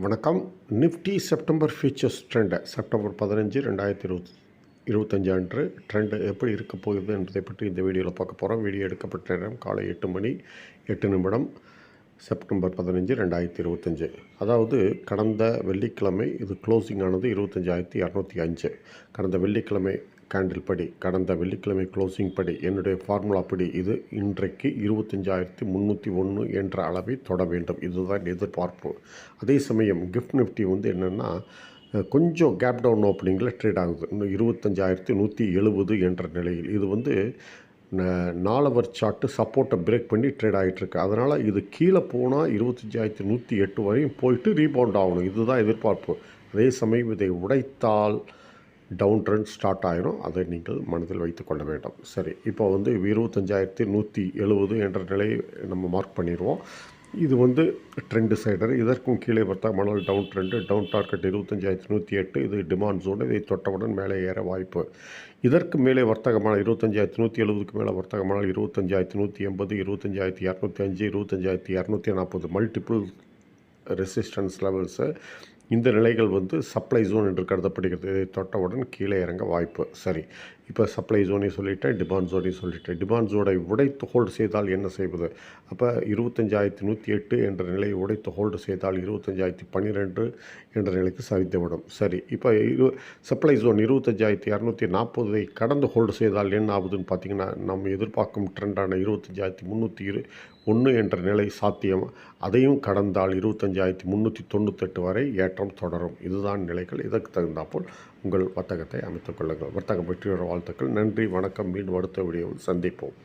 வணக்கம். Nifty September futures trend September 15 2025 அன்று trend எப்படி இருக்க போகுது என்பதை பற்றி இந்த வீடியோவில் பார்க்க போகிறோம். வீடியோ எடுக்கப்பட்ட நேரம் காலை 8 மணி 8 நிமிடம் செப்டம்பர் 15 2025. அதாவது கடந்த வெள்ளிக்கிழமை இது க்ளோசிங் ஆனது 25,205. கடந்த வெள்ளிக்கிழமை கேண்டில் படி, கடந்த வெள்ளிக்கிழமை க்ளோசிங் படி, என்னுடைய ஃபார்முலா படி இது இன்றைக்கு 25,301 என்ற அளவை தொட வேண்டும். இதுதான் எதிர்பார்ப்பு. அதே சமயம் கிஃப்ட் நிஃப்டி என்னென்னா கொஞ்சம் கேப் டவுன் ஓப்பனிங்கில் ட்ரேட் ஆகுது. இன்னும் 25,170 என்ற நிலையில் இது 4 ஹவர் சார்ட்டு சப்போர்ட்டை பிரேக் பண்ணி ட்ரேட் ஆகிட்டுருக்கு. அதனால் இது கீழே போனால் 25,108 வரையும் போயிட்டு ரீபவுண்ட் ஆகணும். இதுதான் எதிர்பார்ப்பு. அதே சமயம் இதை உடைத்தால் டவுன் ட்ரெண்ட் ஸ்டார்ட் ஆகிரும். அதை நீங்கள் மனதில் வைத்து கொள்ள வேண்டும். சரி, இப்போ 25,170 என்ற நிலையை நம்ம மார்க் பண்ணிடுவோம். இது ட்ரெண்டு சைடர். இதற்கும் கீழே வர்த்தகமானால் டவுன் ட்ரெண்டு. Down target 25,108. இது டிமாண்ட் ஜோன். இதை தொட்டவுடன் மேலே ஏற வாய்ப்பு. இதற்கு மேலே வர்த்தகமான 25,170க்கு மேலே வர்த்தகமானால் 25,180, 25,205, 25,240 மல்டிபிள் ரெசிஸ்டன்ஸ் லெவல்ஸு. இந்த நிலைகள் சப்ளை ஜோன் என்று கருதப்படுகிறது. இதை தொட்டவுடன் கீழே இறங்க வாய்ப்பு. சரி, இப்போ சப்ளை ஜோனை சொல்லிட்டேன், டிமாண்ட் ஜோனை சொல்லிட்டேன். டிமாண்ட் ஜோனை உடைத்து ஹோல்டு செய்தால் என்ன செய்வது? அப்போ 25,108 என்ற நிலையை உடைத்து ஹோல்டு செய்தால் 25,012 என்ற நிலைக்கு சரிந்துவிடும். சரி, இப்போ சப்ளை ஜோன் 25,240 கடந்து ஹோல்டு செய்தால் என்ன ஆகுதுன்னு பார்த்தீங்கன்னா, நம்ம எதிர்பார்க்கும் ட்ரெண்டான 25,301 என்ற நிலை சாத்தியம். அதையும் கடந்தால் 25,398 வரை ஏற்றம் தொடரும். இதுதான் நிலைகள். இதற்கு தகுந்தாற்போல் உங்கள் வர்த்தகத்தை அமைத்துக் கொள்ளுங்கள். வர்த்தகம் வெற்றி பெற வாழ்த்துக்கள். நன்றி, வணக்கம். மீண்டும் அடுத்த வீடியோவில் சந்திப்போம்.